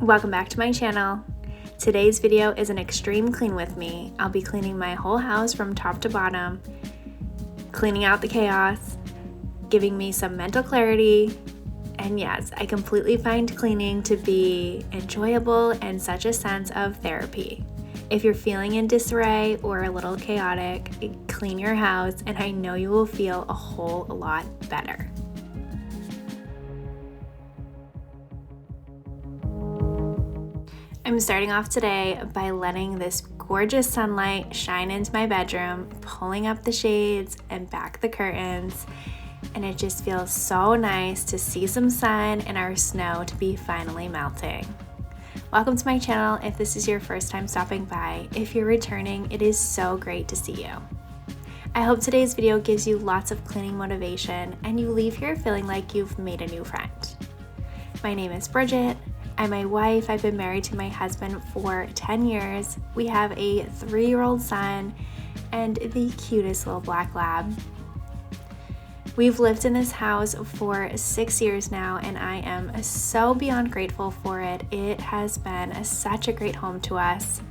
Welcome back to my channel. Today's video is an extreme clean with me. I'll be cleaning my whole house from top to bottom, cleaning out the chaos, giving me some mental clarity, and yes, I completely find cleaning to be enjoyable and such a sense of therapy. If you're feeling in disarray or a little chaotic, clean your house and I know you will feel a whole lot better. I'm starting off today by letting this gorgeous sunlight shine into my bedroom, pulling up the shades and back the curtains, and it just feels so nice to see some sun and our snow to be finally melting. Welcome to my channel if this is your first time stopping by. If you're returning, it is so great to see you. I hope today's video gives you lots of cleaning motivation and you leave here feeling like you've made a new friend. My name is Bridget. I'm my wife. I've been married to my husband for 10 years. We have a 3-year-old son and the cutest little black lab. We've lived in this house for 6 years now and I am so beyond grateful for it. It has been such a great home to us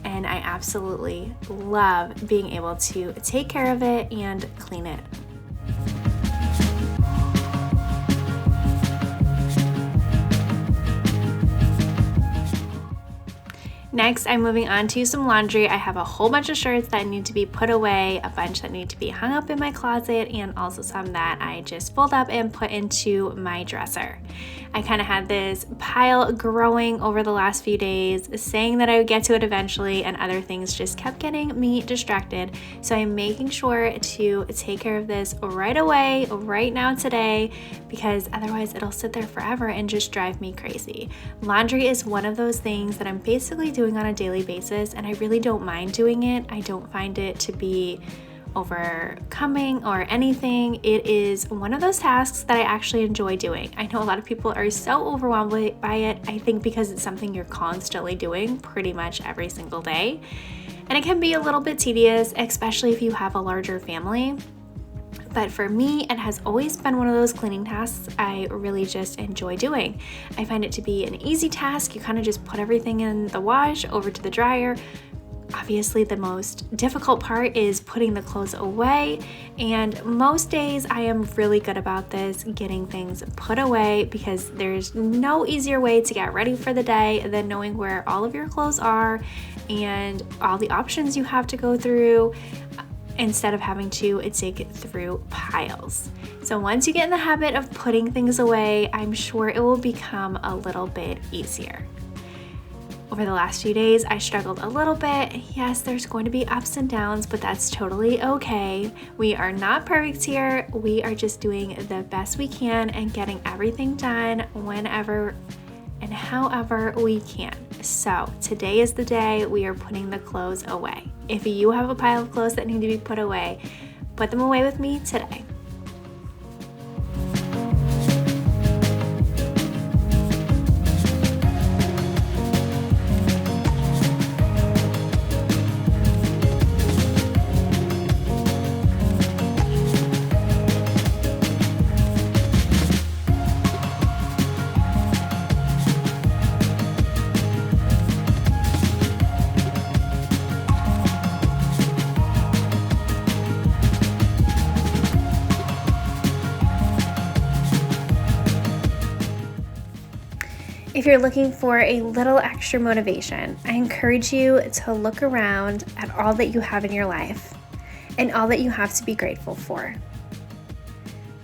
and I absolutely love being able to take care of it and clean it. Next, I'm moving on to some laundry. I have a whole bunch of shirts that need to be put away, a bunch that need to be hung up in my closet, and also some that I just fold up and put into my dresser. I kind of had this pile growing over the last few days, saying that I would get to it eventually, and other things just kept getting me distracted. So I'm making sure to take care of this right away, right now today, because otherwise it'll sit there forever and just drive me crazy. Laundry is one of those things that I'm basically doing on a daily basis and I really don't mind doing it. I don't find it to be overcoming or anything. It is one of those tasks that I actually enjoy doing. I know a lot of people are so overwhelmed by it, I think because it's something you're constantly doing pretty much every single day. And it can be a little bit tedious, especially if you have a larger family. But for me, it has always been one of those cleaning tasks I really just enjoy doing. I find it to be an easy task. You kind of just put everything in the wash, over to the dryer. Obviously, the most difficult part is putting the clothes away. And most days I am really good about this, getting things put away, because there's no easier way to get ready for the day than knowing where all of your clothes are and all the options you have to go through, instead of having to dig through piles. So once you get in the habit of putting things away, I'm sure it will become a little bit easier. Over the last few days, I struggled a little bit. Yes, there's going to be ups and downs, but that's totally okay. We are not perfect here. We are just doing the best we can and getting everything done whenever and however we can. So today is the day we are putting the clothes away. If you have a pile of clothes that need to be put away, put them away with me today. If you're looking for a little extra motivation, I encourage you to look around at all that you have in your life and all that you have to be grateful for.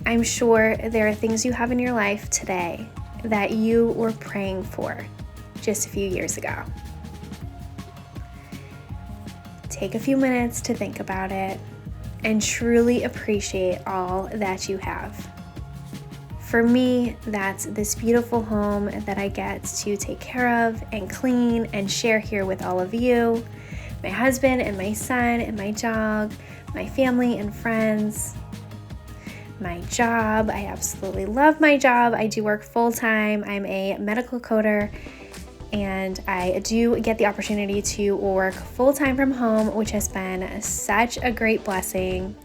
I'm sure there are things you have in your life today that you were praying for just a few years ago. Take a few minutes to think about it and truly appreciate all that you have. For me, that's this beautiful home that I get to take care of and clean and share here with all of you, my husband and my son and my dog, my family and friends, my job. I absolutely love my job. I do work full-time. I'm a medical coder and I do get the opportunity to work full-time from home, which has been such a great blessing.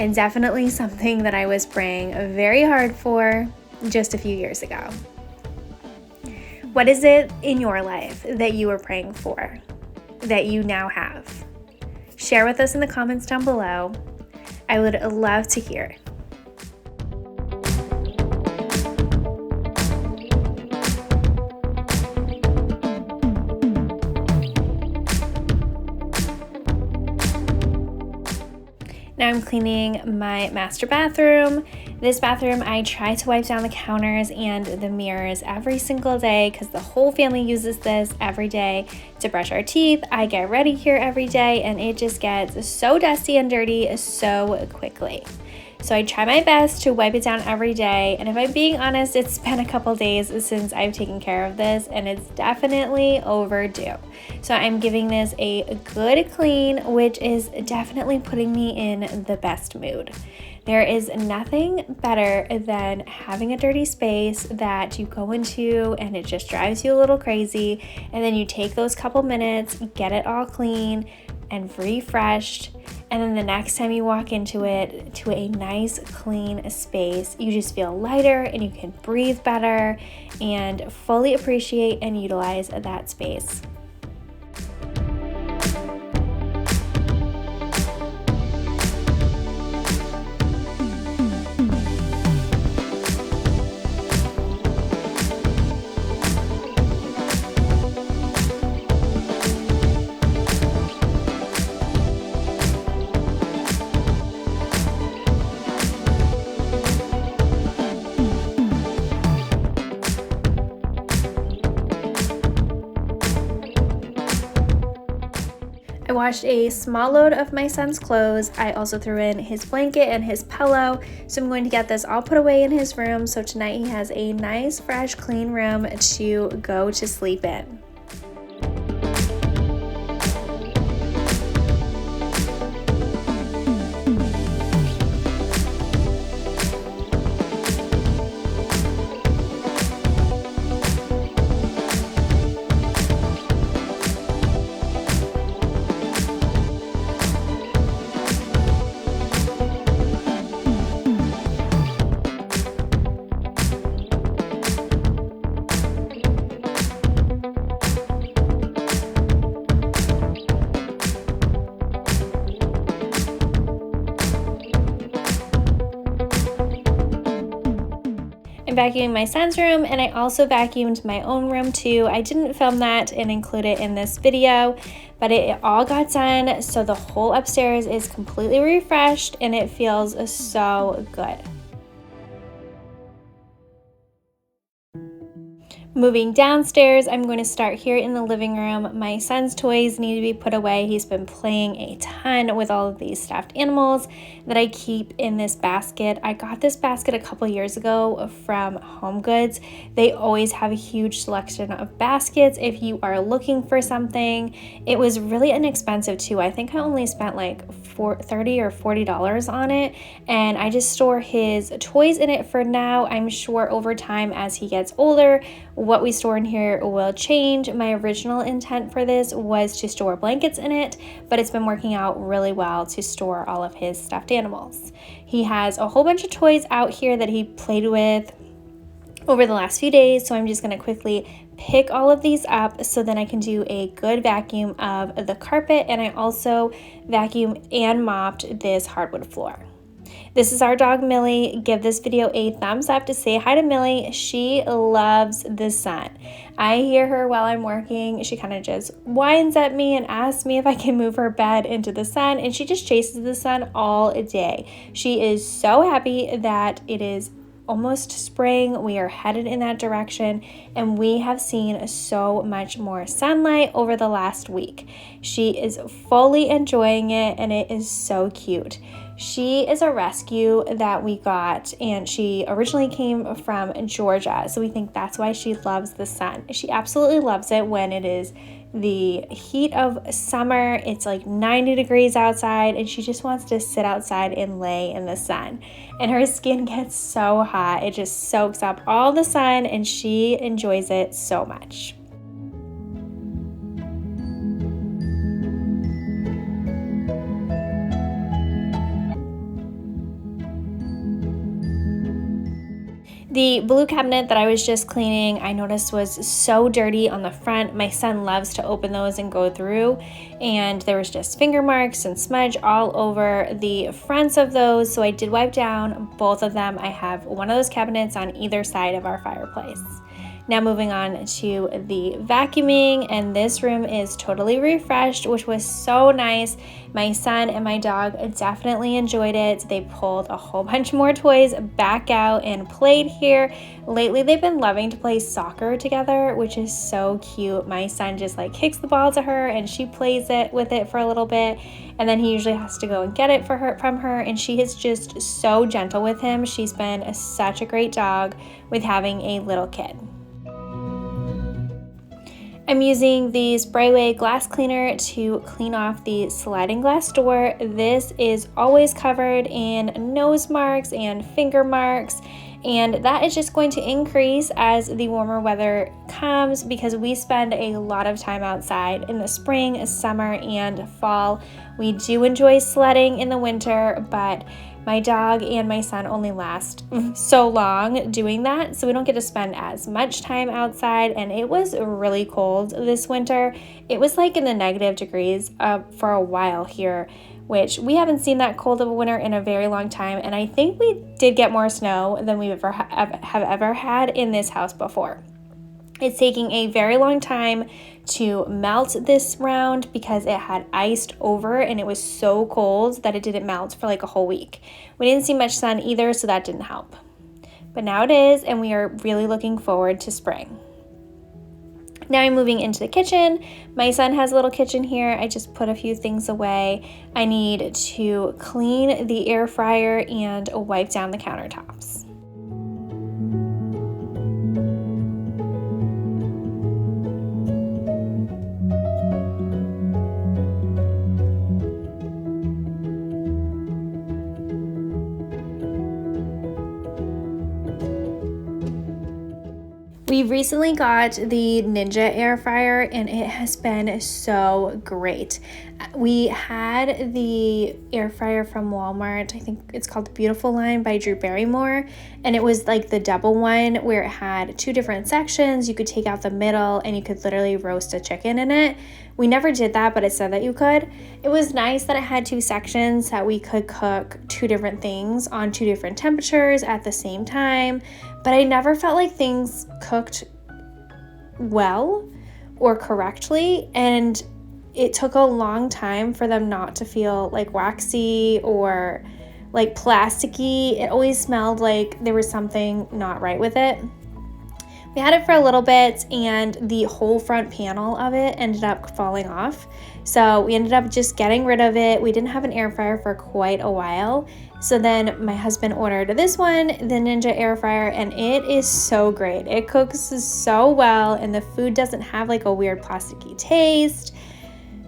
And definitely something that I was praying very hard for just a few years ago. What is it in your life that you were praying for that you now have? Share with us in the comments down below. I would love to hear. Now I'm cleaning my master bathroom. This bathroom, I try to wipe down the counters and the mirrors every single day because the whole family uses this every day to brush our teeth. I get ready here every day and it just gets so dusty and dirty so quickly. So I try my best to wipe it down every day, and if I'm being honest, it's been a couple days since I've taken care of this and it's definitely overdue. So I'm giving this a good clean, which is definitely putting me in the best mood. There is nothing better than having a dirty space that you go into and it just drives you a little crazy, and then you take those couple minutes, get it all clean and refreshed, and then the next time you walk into it, to a nice clean space, you just feel lighter and you can breathe better and fully appreciate and utilize that space. I washed a small load of my son's clothes. I also threw in his blanket and his pillow. So I'm going to get this all put away in his room so tonight he has a nice, fresh, clean room to go to sleep in. I'm vacuuming my son's room, and I also vacuumed my own room too. I didn't film that and include it in this video, but it all got done, so the whole upstairs is completely refreshed and it feels so good. Moving downstairs, I'm going to start here in the living room. My son's toys need to be put away. He's been playing a ton with all of these stuffed animals that I keep in this basket. I got this basket a couple years ago from Home Goods. They always have a huge selection of baskets if you are looking for something. It was really inexpensive too. I think I only spent like $30 or $40 on it, and I just store his toys in it for now. I'm sure over time as he gets older, what we store in here will change. My original intent for this was to store blankets in it, but it's been working out really well to store all of his stuffed animals. He has a whole bunch of toys out here that he played with over the last few days, so I'm just going to quickly pick all of these up so then I can do a good vacuum of the carpet, and I also vacuumed and mopped this hardwood floor. This is our dog Millie. Give this video a thumbs up to say hi to Millie. She loves the sun. I hear her while I'm working. She kind of just whines at me and asks me if I can move her bed into the sun, and she just chases the sun all day. She is so happy that it is almost spring. We are headed in that direction, and we have seen so much more sunlight over the last week. She is fully enjoying it, and it is so cute. She is a rescue that we got, and she originally came from Georgia, so we think that's why she loves the sun. She absolutely loves it when it is the heat of summer. It's like 90 degrees outside, and she just wants to sit outside and lay in the sun. And her skin gets so hot, it just soaks up all the sun, and she enjoys it so much. The blue cabinet that I was just cleaning, I noticed was so dirty on the front. My son loves to open those and go through, and there was just finger marks and smudge all over the fronts of those, so I did wipe down both of them. I have one of those cabinets on either side of our fireplace. Now moving on to the vacuuming, and this room is totally refreshed, which was so nice. My son and my dog definitely enjoyed it. They pulled a whole bunch more toys back out and played here. Lately, they've been loving to play soccer together, which is so cute. My son just like kicks the ball to her and she plays it with it for a little bit, and then he usually has to go and get it from her, and she is just so gentle with him. She's been such a great dog with having a little kid. I'm using the Sprayway glass cleaner to clean off the sliding glass door. This is always covered in nose marks and finger marks, and that is just going to increase as the warmer weather comes because we spend a lot of time outside in the spring, summer, and fall. We do enjoy sledding in the winter, but my dog and my son only last so long doing that, so we don't get to spend as much time outside, and it was really cold this winter. It was like in the negative degrees for a while here, which we haven't seen that cold of a winter in a very long time, and I think we did get more snow than we have ever had in this house before. It's taking a very long time to melt this round because it had iced over and it was so cold that it didn't melt for like a whole week. We didn't see much sun either, so that didn't help. But now it is, and we are really looking forward to spring. Now I'm moving into the kitchen. My son has a little kitchen here. I just put a few things away. I need to clean the air fryer and wipe down the countertops. We recently got the Ninja air fryer, and it has been so great. We had the air fryer from Walmart. I think it's called the Beautiful line by Drew Barrymore, and it was like the double one where it had two different sections. You could take out the middle and you could literally roast a chicken in it. We never did that, but it said that you could. It was nice that it had two sections that we could cook two different things on two different temperatures at the same time, but I never felt like things cooked well or correctly, and it took a long time for them not to feel like waxy or like plasticky. It always smelled like there was something not right with it. We had it for a little bit, and the whole front panel of it ended up falling off. So we ended up just getting rid of it. We didn't have an air fryer for quite a while. So then my husband ordered this one, the Ninja air fryer, and it is so great. It cooks so well, and the food doesn't have like a weird plasticky taste.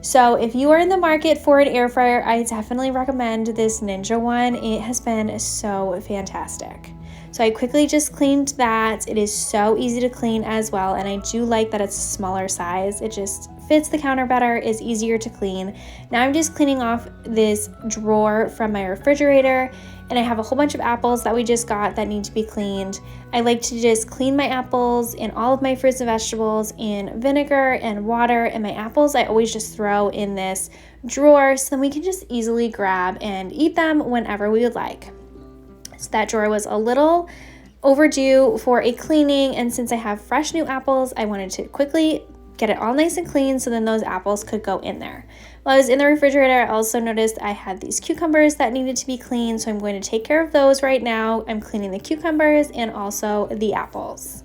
So if you are in the market for an air fryer, I definitely recommend this Ninja one. It has been so fantastic. So I quickly just cleaned that. It is so easy to clean as well, and I do like that it's a smaller size. It just fits the counter better, is easier to clean. Now I'm just cleaning off this drawer from my refrigerator, and I have a whole bunch of apples that we just got that need to be cleaned. I like to just clean my apples and all of my fruits and vegetables in vinegar and water, and my apples I always just throw in this drawer so then we can just easily grab and eat them whenever we would like. So that drawer was a little overdue for a cleaning, and since I have fresh new apples, I wanted to quickly get it all nice and clean so then those apples could go in there. While I was in the refrigerator, I also noticed I had these cucumbers that needed to be cleaned, so I'm going to take care of those right now. I'm cleaning the cucumbers and also the apples.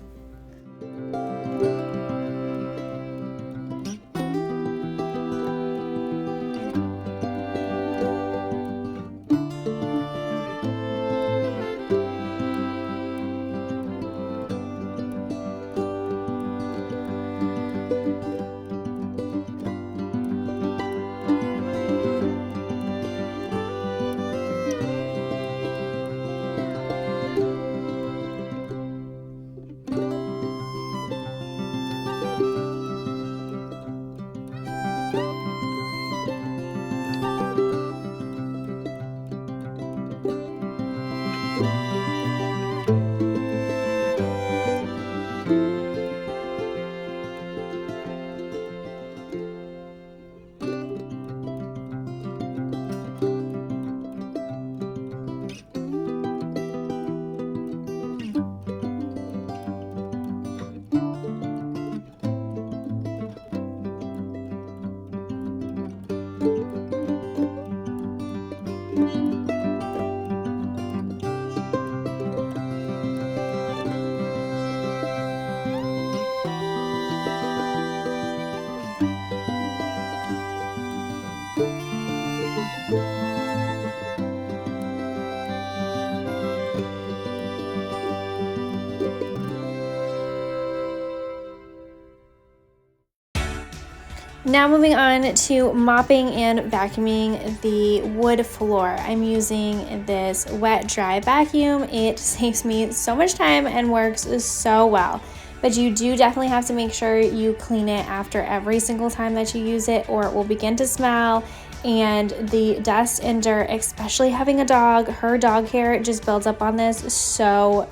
Now moving on to mopping and vacuuming the wood floor. I'm using this wet dry vacuum. It saves me so much time and works so well. But you do definitely have to make sure you clean it after every single time that you use it, or it will begin to smell, and the dust and dirt, especially having a dog, her dog hair just builds up on this so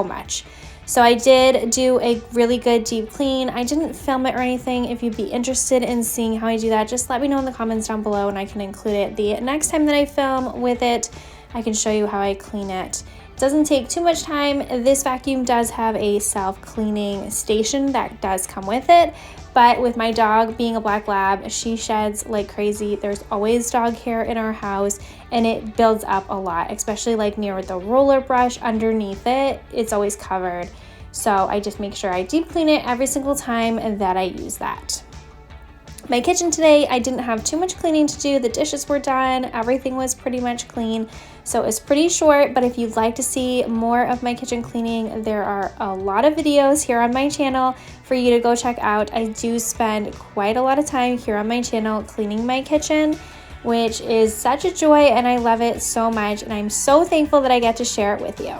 much. So I did do a really good deep clean. I didn't film it or anything. If you'd be interested in seeing how I do that, just let me know in the comments down below and I can include it. The next time that I film with it, I can show you how I clean it. It doesn't take too much time. This vacuum does have a self-cleaning station that does come with it, but with my dog being a black lab, she sheds like crazy. There's always dog hair in our house and it builds up a lot, especially like near the roller brush underneath it. It's always covered. So I just make sure I deep clean it every single time that I use that. My kitchen today, I didn't have too much cleaning to do. The dishes were done. Everything was pretty much clean. So it's pretty short, but if you'd like to see more of my kitchen cleaning, there are a lot of videos here on my channel for you to go check out. I do spend quite a lot of time here on my channel cleaning my kitchen, which is such a joy and I love it so much. And I'm so thankful that I get to share it with you.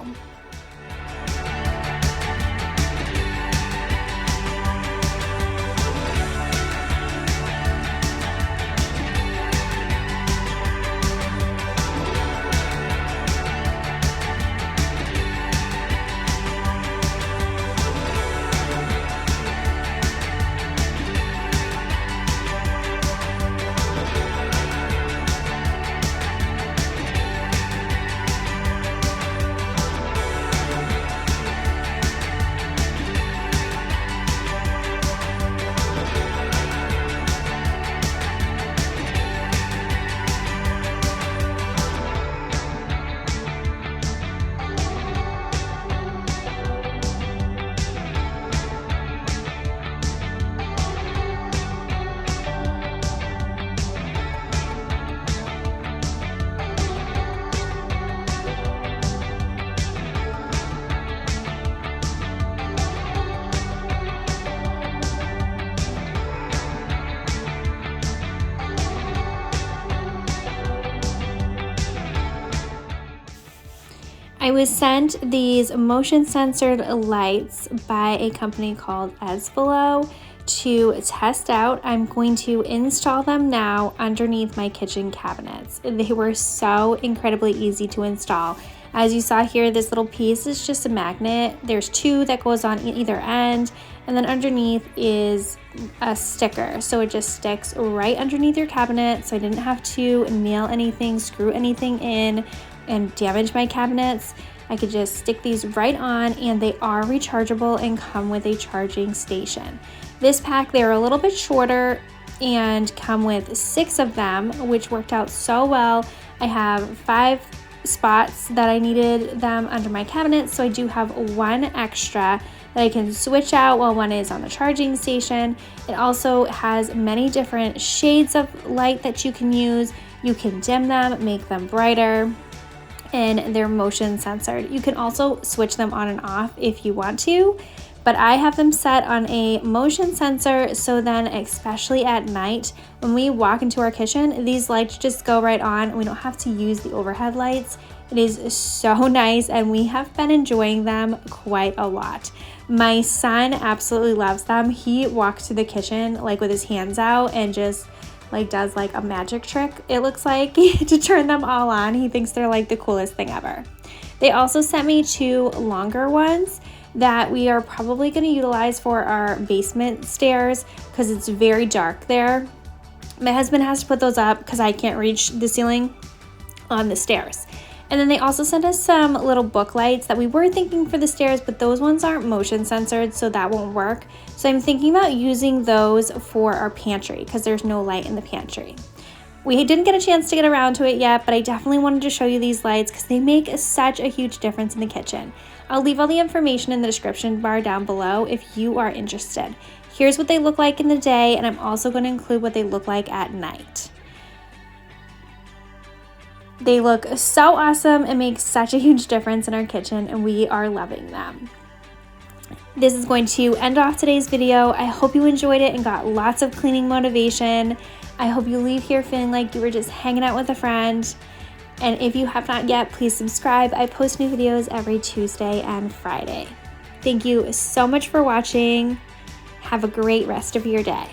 I was sent these motion censored lights by a company called EZVALO to test out. I'm going to install them now underneath my kitchen cabinets. They were so incredibly easy to install. As you saw here, this little piece is just a magnet. There's two that goes on either end, and then underneath is a sticker. So it just sticks right underneath your cabinet. So I didn't have to nail anything, screw anything in, and damage my cabinets. I could just stick these right on, and they are rechargeable and come with a charging station. This pack, they're a little bit shorter and come with 6 of them, which worked out so well. I have 5 spots that I needed them under my cabinet, so I do have 1 extra that I can switch out while one is on the charging station. It also has many different shades of light that you can use. You can dim them, make them brighter, and they're motion censored. You can also switch them on and off if you want to, but I have them set on a motion sensor, so then especially at night when we walk into our kitchen, these lights just go right on. We don't have to use the overhead lights. It is so nice, and we have been enjoying them quite a lot. My son absolutely loves them. He walks to the kitchen like with his hands out and just like does like a magic trick, it looks like, to turn them all on. He thinks they're like the coolest thing ever. They also sent me 2 longer ones that we are probably going to utilize for our basement stairs because it's very dark there. My husband has to put those up because I can't reach the ceiling on the stairs. And then they also sent us some little book lights that we were thinking for the stairs, but those ones aren't motion censored, so that won't work. So I'm thinking about using those for our pantry because there's no light in the pantry. We didn't get a chance to get around to it yet, but I definitely wanted to show you these lights because they make such a huge difference in the kitchen. I'll leave all the information in the description bar down below if you are interested. Here's what they look like in the day, and I'm also going to include what they look like at night. They look so awesome and make such a huge difference in our kitchen, and we are loving them. This is going to end off today's video. I hope you enjoyed it and got lots of cleaning motivation. I hope you leave here feeling like you were just hanging out with a friend. And if you have not yet, please subscribe. I post new videos every Tuesday and Friday. Thank you so much for watching. Have a great rest of your day.